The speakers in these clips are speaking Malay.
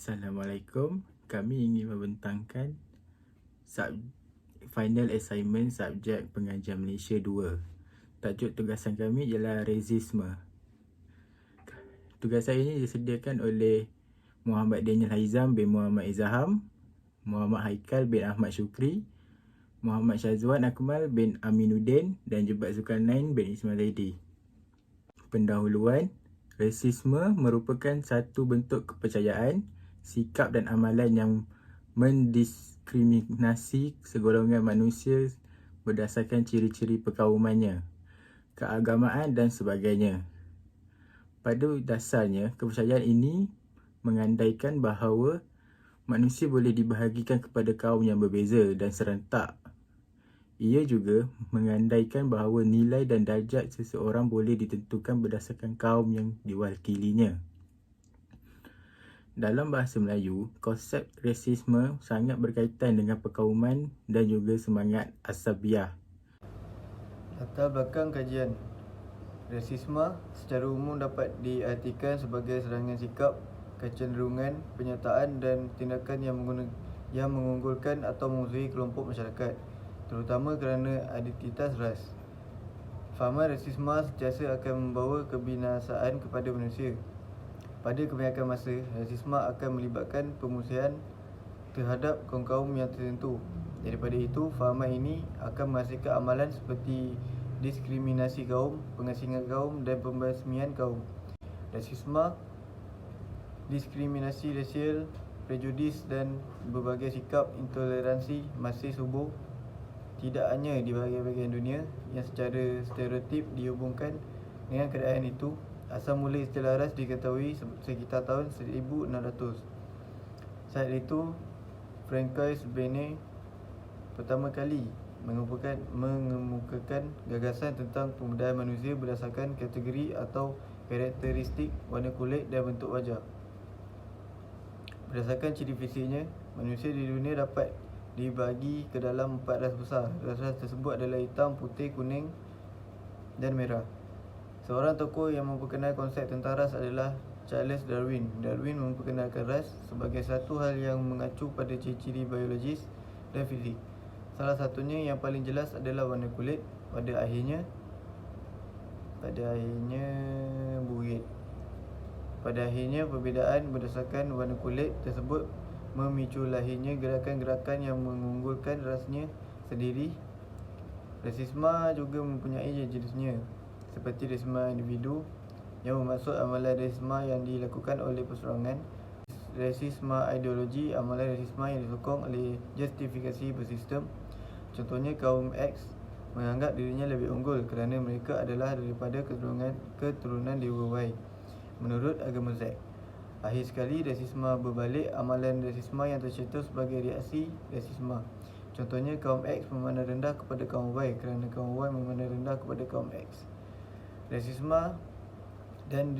Assalamualaikum. Kami ingin membentangkan final assignment subjek pengajian Malaysia 2. Tajuk tugasan kami ialah rasisme. Tugasan ini disediakan oleh Muhammad Daniel Haizam bin Muhammad Izzaham, Muhammad Haikal bin Ahmad Syukri, Muhammad Syazwan Akmal bin Aminuddin dan Jebat Zulkarnain bin Ismail Zaidi. Pendahuluan, rasisme merupakan satu bentuk kepercayaan, sikap dan amalan yang mendiskriminasi segolongan manusia berdasarkan ciri-ciri perkaumannya, keagamaan dan sebagainya. Pada dasarnya, kepercayaan ini mengandaikan bahawa manusia boleh dibahagikan kepada kaum yang berbeza dan serentak. Ia juga mengandaikan bahawa nilai dan darjat seseorang boleh ditentukan berdasarkan kaum yang diwakilinya. Dalam bahasa Melayu, konsep rasisme sangat berkaitan dengan perkauman dan juga semangat asabiah. Latar belakang kajian. Rasisme secara umum dapat diartikan sebagai serangan sikap, kecenderungan, pernyataan dan tindakan yang mengunggulkan atau memusuhi kelompok masyarakat, terutama kerana identitas ras. Fahaman rasisme sentiasa akan membawa kebinasaan kepada manusia. Pada kebanyakan masa, rasisme akan melibatkan pemusuhan terhadap kaum-kaum yang tertentu. Daripada itu, fahaman ini akan menghasilkan amalan seperti diskriminasi kaum, pengasingan kaum dan pembasmian kaum. Rasisme, diskriminasi rasial, prejudis dan berbagai sikap intoleransi masih subuh tidak hanya di bahagian-bahagian dunia yang secara stereotip dihubungkan dengan keadaan itu. Asal mula istilah ras diketahui sekitar tahun 1600. Saat itu, Francois Bene pertama kali mengemukakan gagasan tentang pembudayaan manusia berdasarkan kategori atau karakteristik warna kulit dan bentuk wajah. Berdasarkan ciri fisiknya, manusia di dunia dapat dibagi ke dalam 4 ras besar. Ras-ras tersebut adalah hitam, putih, kuning dan merah. Seorang tokoh yang memperkenalkan konsep tentang ras adalah Charles Darwin. Darwin memperkenalkan ras sebagai satu hal yang mengacu pada ciri-ciri biologis dan fizik. Salah satunya yang paling jelas adalah warna kulit. Pada akhirnya burit. Pada akhirnya, perbezaan berdasarkan warna kulit tersebut memicu lahirnya gerakan-gerakan yang mengunggulkan rasnya sendiri. Rasisme juga mempunyai jenisnya, seperti rasisme individu yang bermaksud amalan rasisme yang dilakukan oleh perseorangan, rasisme ideologi, amalan rasisme yang disokong oleh justifikasi bersistem. Contohnya, kaum X menganggap dirinya lebih unggul kerana mereka adalah daripada keturunan dewa Y menurut agama Z. Akhir sekali, rasisme berbalik, amalan rasisme yang tercetus sebagai reaksi rasisme. Contohnya, kaum X memandang rendah kepada kaum Y kerana kaum Y memandang rendah kepada kaum X. Rasisme dan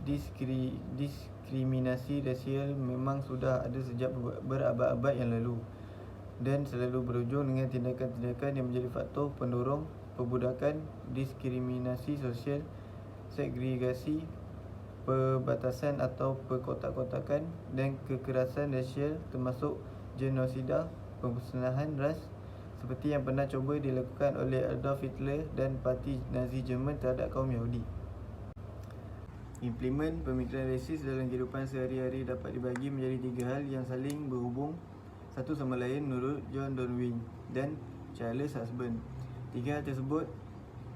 diskriminasi rasial memang sudah ada sejak berabad-abad yang lalu dan selalu berujung dengan tindakan-tindakan yang menjadi faktor pendorong perbudakan, diskriminasi sosial, segregasi, perbatasan atau perkotak-kotakan dan kekerasan rasial termasuk genosida, pemusnahan ras seperti yang pernah cuba dilakukan oleh Adolf Hitler dan Parti Nazi Jerman terhadap kaum Yahudi. Implemen pemikiran rasis dalam kehidupan sehari-hari dapat dibagi menjadi 3 hal yang saling berhubung satu sama lain menurut John Darwin dan Charles Husband. 3 hal tersebut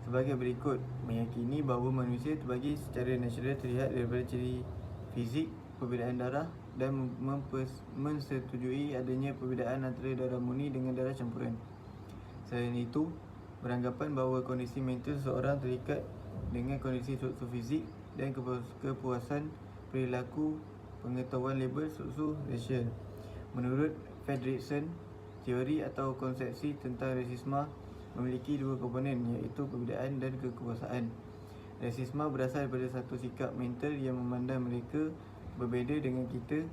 sebagai berikut: meyakini bahawa manusia terbagi secara natural terlihat daripada ciri fizik, perbezaan darah dan mensetujui adanya perbezaan antara darah murni dengan darah campuran. Selain itu, beranggapan bahawa kondisi mental seseorang terikat dengan kondisi struktur fizik dan kepuasan perilaku pengetahuan label struktur rasial. Menurut Fredrickson, teori atau konsepsi tentang rasisme memiliki 2 komponen, iaitu perbezaan dan kekuasaan. Rasisme berasal daripada satu sikap mental yang memandang mereka berbeza dengan kita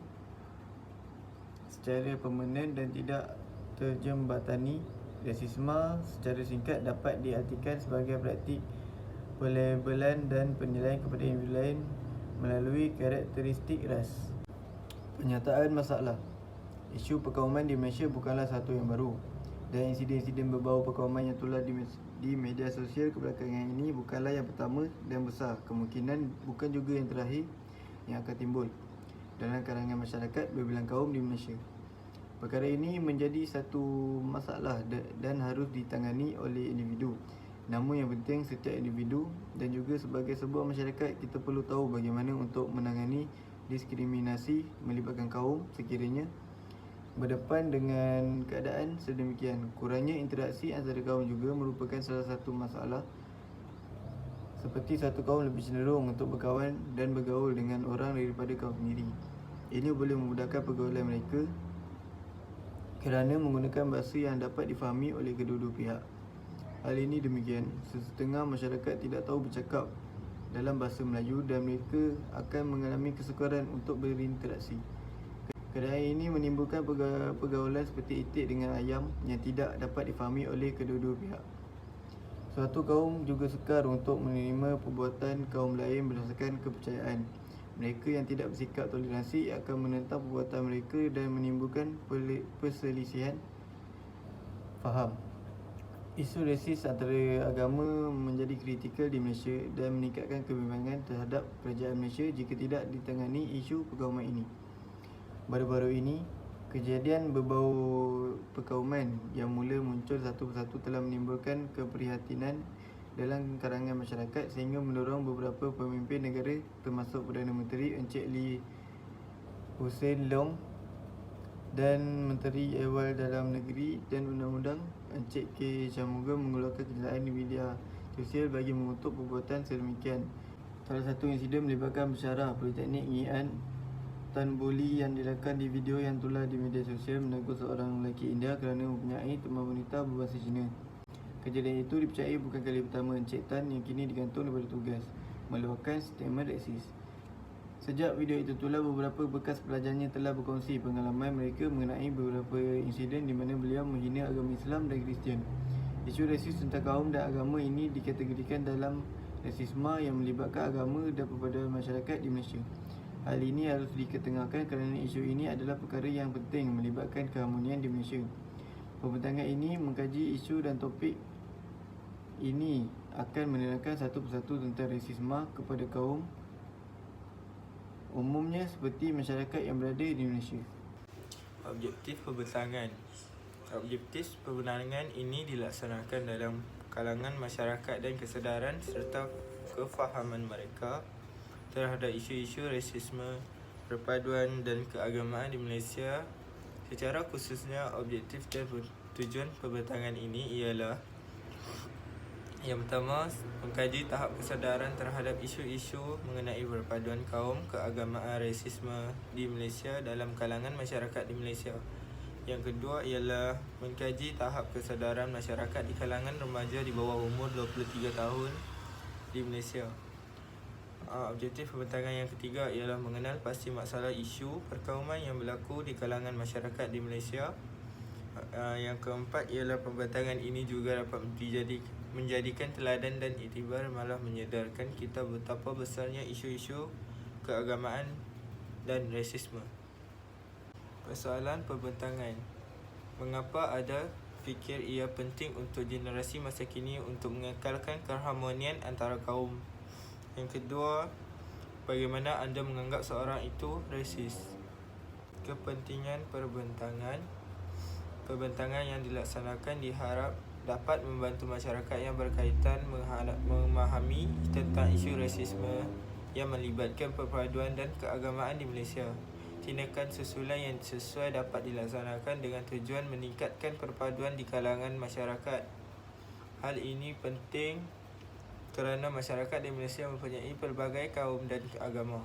secara permanen dan tidak terjembatani. Rasisme secara singkat dapat diartikan sebagai praktik pelabelan dan penilaian kepada individu lain melalui karakteristik ras. Penyataan masalah. Isu perkauman di Malaysia bukanlah satu yang baru, dan insiden-insiden berbau perkauman yang tular di media sosial kebelakangan ini bukanlah yang pertama dan besar kemungkinan bukan juga yang terakhir yang akan timbul dalam kalangan masyarakat berbilang kaum di Malaysia. Perkara ini menjadi satu masalah dan harus ditangani oleh individu. Namun yang penting, setiap individu dan juga sebagai sebuah masyarakat, kita perlu tahu bagaimana untuk menangani diskriminasi melibatkan kaum sekiranya berdepan dengan keadaan sedemikian. Kurangnya interaksi antara kaum juga merupakan salah satu masalah, seperti satu kaum lebih cenderung untuk berkawan dan bergaul dengan orang daripada kaum sendiri. Ini boleh memudahkan pergaulan mereka kerana menggunakan bahasa yang dapat difahami oleh kedua-dua pihak. Hal ini demikian, sesetengah masyarakat tidak tahu bercakap dalam bahasa Melayu dan mereka akan mengalami kesukaran untuk berinteraksi. Keadaan ini menimbulkan pergaulan seperti itik dengan ayam yang tidak dapat difahami oleh kedua-dua pihak. Suatu kaum juga sukar untuk menerima perbuatan kaum lain berdasarkan kepercayaan. Mereka yang tidak bersikap toleransi akan menentang perbuatan mereka dan menimbulkan perselisihan faham. Isu rasis antara agama menjadi kritikal di Malaysia dan meningkatkan kebimbangan terhadap kerajaan Malaysia jika tidak ditangani isu perkauman ini. Baru-baru ini, kejadian berbau perkauman yang mula muncul satu persatu telah menimbulkan keprihatinan dalam kalangan masyarakat sehingga mendorong beberapa pemimpin negara termasuk Perdana Menteri Encik Lee Hsien Loong dan Menteri Ehwal Dalam Negeri dan Undang-Undang Encik K. Shanmugam mengeluarkan kenyataan di media sosial bagi mengutuk perbuatan sedemikian. Salah satu insiden melibatkan pensyarah Politeknik Ngee Tan Boli yang dilakukan di video yang tular di media sosial menegur seorang lelaki India kerana mempunyai teman wanita berbahasa Cina. Kejadian itu dipercayai bukan kali pertama Encik Tan yang kini digantung daripada tugas meluahkan statement raksis. Sejak video itu tular, beberapa bekas pelajarnya telah berkongsi pengalaman mereka mengenai beberapa insiden di mana beliau menghina agama Islam dan Kristian. Isu rasis tentang kaum dan agama ini dikategorikan dalam rasisme yang melibatkan agama dan perbedaan masyarakat di Malaysia. Hal ini harus diketengahkan kerana isu ini adalah perkara yang penting melibatkan keharmonian di Malaysia. Pembentangan ini mengkaji isu dan topik ini akan menerangkan satu persatu tentang rasisme kepada kaum umumnya seperti masyarakat yang berada di Malaysia. Objektif pembentangan. Objektif pembentangan ini dilaksanakan dalam kalangan masyarakat dan kesedaran serta kefahaman mereka terhadap isu-isu rasisme, perpaduan dan keagamaan di Malaysia. Secara khususnya, objektif dan tujuan pembentangan ini ialah: yang pertama, mengkaji tahap kesedaran terhadap isu-isu mengenai perpaduan kaum, keagamaan, rasisme di Malaysia dalam kalangan masyarakat di Malaysia. Yang kedua ialah mengkaji tahap kesedaran masyarakat di kalangan remaja di bawah umur 23 tahun di Malaysia. Objektif pembentangan yang ketiga ialah mengenal pasti masalah isu perkauman yang berlaku di kalangan masyarakat di Malaysia. Yang keempat ialah pembentangan ini juga dapat menjadikan teladan dan iktibar, malah menyedarkan kita betapa besarnya isu-isu keagamaan dan rasisme. Persoalan pembentangan. Mengapa ada fikir ia penting untuk generasi masa kini untuk mengekalkan keharmonian antara kaum? Yang kedua, bagaimana anda menganggap seorang itu rasis? Kepentingan pembentangan. Pembentangan yang dilaksanakan diharap dapat membantu masyarakat yang berkaitan memahami tentang isu rasisme yang melibatkan perpaduan dan keagamaan di Malaysia. Tindakan susulan yang sesuai dapat dilaksanakan dengan tujuan meningkatkan perpaduan di kalangan masyarakat. Hal ini penting kerana masyarakat di Malaysia mempunyai pelbagai kaum dan agama.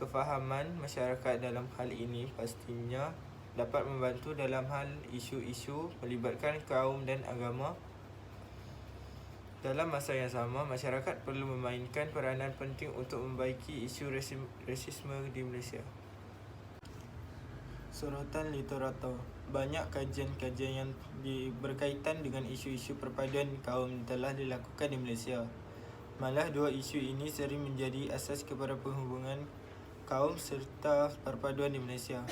Kefahaman masyarakat dalam hal ini pastinya dapat membantu dalam hal isu-isu melibatkan kaum dan agama. Dalam masa yang sama, masyarakat perlu memainkan peranan penting untuk membaiki isu rasisme di Malaysia. Sorotan literatur. Banyak kajian-kajian yang berkaitan dengan isu-isu perpaduan kaum telah dilakukan di Malaysia. Malah dua isu ini sering menjadi asas kepada penghubungan kaum serta perpaduan di Malaysia.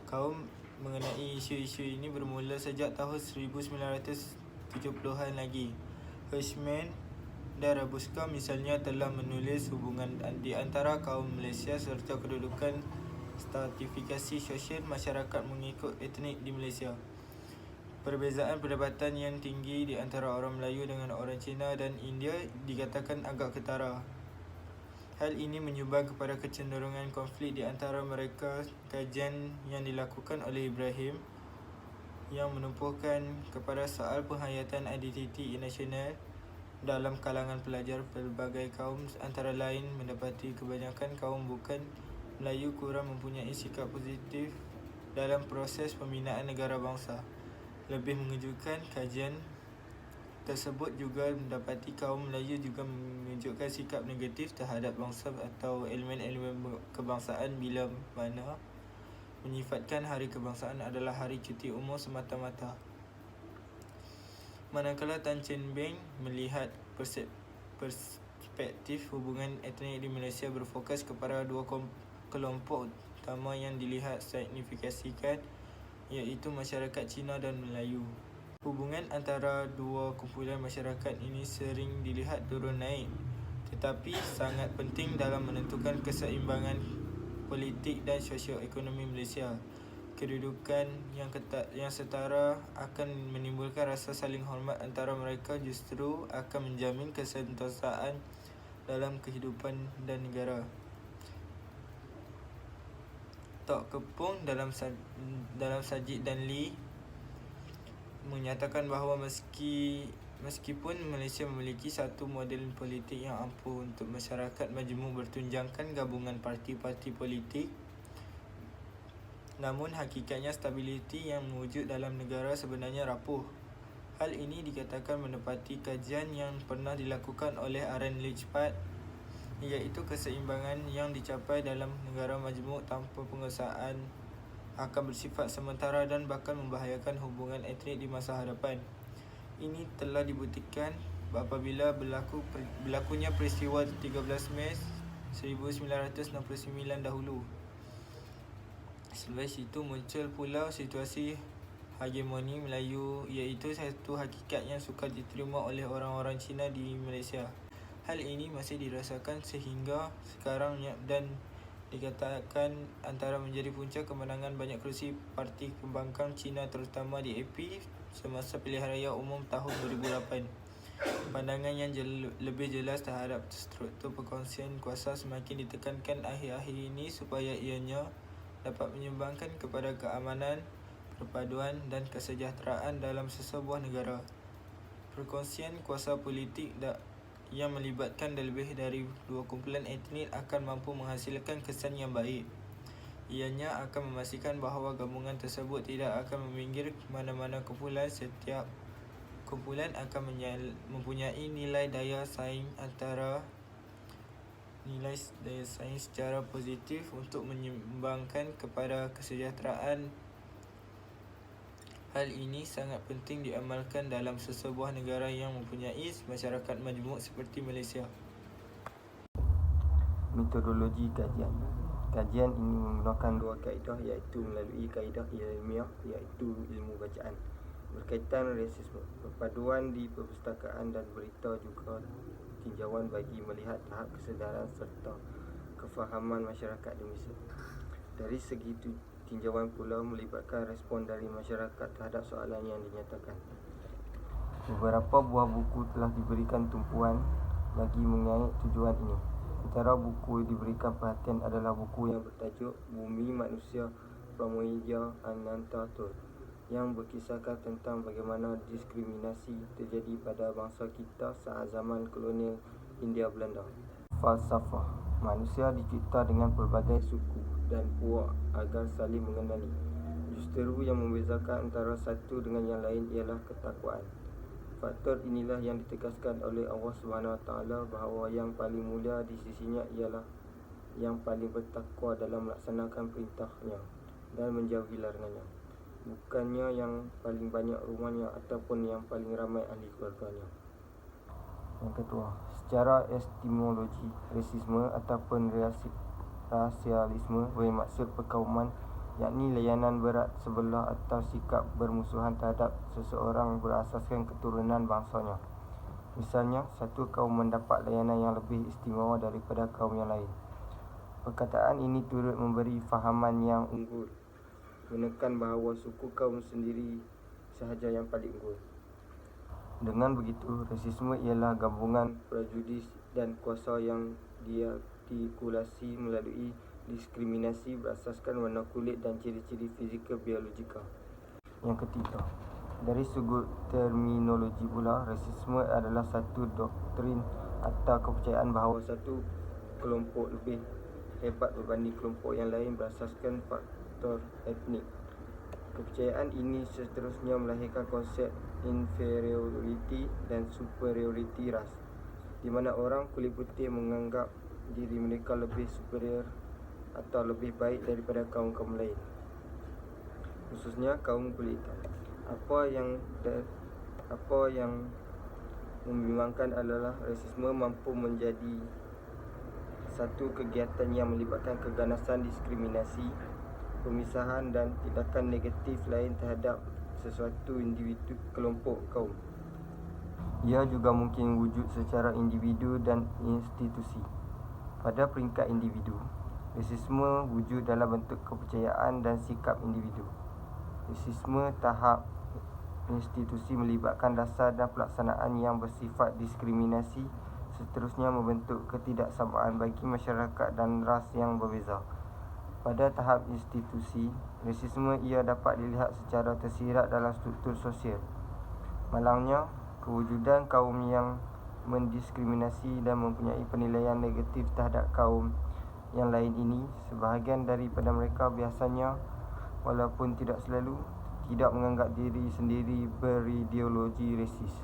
Kaum mengenai isu-isu ini bermula sejak tahun 1970-an lagi. Hirschman dan Robuska misalnya telah menulis hubungan di antara kaum Malaysia serta kedudukan stratifikasi sosial masyarakat mengikut etnik di Malaysia. Perbezaan pendapatan yang tinggi di antara orang Melayu dengan orang Cina dan India dikatakan agak ketara. Hal ini menyumbang kepada kecenderungan konflik di antara mereka. Kajian yang dilakukan oleh Ibrahim yang menumpukan kepada soal penghayatan identiti nasional dalam kalangan pelajar pelbagai kaum antara lain mendapati kebanyakan kaum bukan Melayu kurang mempunyai sikap positif dalam proses pembinaan negara bangsa. Lebih mengejutkan, kajian tersebut juga mendapati kaum Melayu juga menunjukkan sikap negatif terhadap bangsa atau elemen-elemen kebangsaan bila mana menyifatkan hari kebangsaan adalah hari cuti umum semata-mata. Manakala Tan Chen Beng melihat perspektif hubungan etnik di Malaysia berfokus kepada dua kelompok utama yang dilihat signifikasikan, iaitu masyarakat Cina dan Melayu. Hubungan antara dua kumpulan masyarakat ini sering dilihat turun naik, tetapi sangat penting dalam menentukan keseimbangan politik dan sosioekonomi Malaysia. Kedudukan yang setara akan menimbulkan rasa saling hormat antara mereka justru akan menjamin kesentosaan dalam kehidupan dan negara. Tok Kepong dalam Sajid dan Lee menyatakan bahawa meskipun Malaysia memiliki satu model politik yang ampuh untuk masyarakat majmuk bertunjangkan gabungan parti-parti politik, namun hakikatnya stabiliti yang mewujud dalam negara sebenarnya rapuh. Hal ini dikatakan menepati kajian yang pernah dilakukan oleh Aaron Lichpat, iaitu keseimbangan yang dicapai dalam negara majmuk tanpa pengesahan akan bersifat sementara dan bakal membahayakan hubungan etnik di masa hadapan. Ini telah dibuktikan apabila berlakunya peristiwa 13 Mei 1969 dahulu. Selepas itu muncul pula situasi hegemoni Melayu, iaitu satu hakikat yang sukar diterima oleh orang-orang Cina di Malaysia. Hal ini masih dirasakan sehingga sekarang dan dikatakan antara menjadi punca kemenangan banyak kerusi Parti Pembangkang Cina terutama di AP semasa pilihan raya umum tahun 2008. Pandangan yang lebih jelas terhadap struktur perkongsian kuasa semakin ditekankan akhir-akhir ini supaya ianya dapat menyumbangkan kepada keamanan, perpaduan dan kesejahteraan dalam sesebuah negara. Perkongsian kuasa politik yang melibatkan lebih dari dua kumpulan etnik akan mampu menghasilkan kesan yang baik. Ianya akan memastikan bahawa gabungan tersebut tidak akan meminggir mana-mana kumpulan. Setiap kumpulan akan mempunyai nilai daya saing secara positif untuk menyumbangkan kepada kesejahteraan. Hal ini sangat penting diamalkan dalam sesebuah negara yang mempunyai masyarakat majmuk seperti Malaysia. Metodologi kajian. Kajian ini menggunakan dua kaedah, iaitu melalui kaedah ilmiah iaitu ilmu bacaan berkaitan rasisme, perpaduan di perpustakaan dan berita juga tinjauan bagi melihat tahap kesedaran serta kefahaman masyarakat di Malaysia. Dari segi tinjauan pula melibatkan respon dari masyarakat terhadap soalan yang dinyatakan. Beberapa buah buku telah diberikan tumpuan bagi mengait tujuan ini. Antara buku diberikan perhatian adalah buku yang bertajuk Bumi Manusia Pramoedya Anantatur, yang berkisahkan tentang bagaimana diskriminasi terjadi pada bangsa kita saat zaman kolonial Hindia Belanda. Falsafah. Manusia dicipta dengan pelbagai suku dan puak agar saling mengenali. Justeru yang membezakan antara satu dengan yang lain ialah ketakwaan. Faktor inilah yang ditegaskan oleh Allah SWT bahawa yang paling mulia di sisinya ialah yang paling bertakwa dalam melaksanakan perintahnya dan menjauhi larangannya, bukannya yang paling banyak rumahnya ataupun yang paling ramai ahli keluarganya. Yang kedua, secara epistemologi, rasisme ataupun rasialisme bermaksud perkauman, yakni layanan berat sebelah atau sikap bermusuhan terhadap seseorang berasaskan keturunan bangsanya. Misalnya, satu kaum mendapat layanan yang lebih istimewa daripada kaum yang lain. Perkataan ini turut memberi fahaman yang unggul, menekan bahawa suku kaum sendiri sahaja yang paling unggul. Dengan begitu, rasisme ialah gabungan prejudis dan kuasa yang diartikulasi melalui diskriminasi berasaskan warna kulit dan ciri-ciri fizikal biologika. Yang ketiga, dari sudut terminologi pula, rasisme adalah satu doktrin atau kepercayaan bahawa satu kelompok lebih hebat berbanding kelompok yang lain berasaskan faktor etnik. Kepercayaan ini seterusnya melahirkan konsep inferiority dan superiority ras, di mana orang kulit putih menganggap diri mereka lebih superior atau lebih baik daripada kaum-kaum lain, khususnya kaum kulit hitam. Apa yang membimbangkan adalah rasisme mampu menjadi satu kegiatan yang melibatkan keganasan, diskriminasi, pemisahan dan tindakan negatif lain terhadap sesuatu individu kelompok kaum. Ia juga mungkin wujud secara individu dan institusi. Pada peringkat individu, rasisme wujud dalam bentuk kepercayaan dan sikap individu. Rasisme tahap institusi melibatkan dasar dan pelaksanaan yang bersifat diskriminasi, seterusnya membentuk ketidaksamaan bagi masyarakat dan ras yang berbeza. Pada tahap institusi, rasisme ia dapat dilihat secara tersirat dalam struktur sosial. Malangnya, kewujudan kaum yang mendiskriminasi dan mempunyai penilaian negatif terhadap kaum yang lain ini, sebahagian daripada mereka biasanya, walaupun tidak selalu, tidak menganggap diri sendiri berideologi rasis.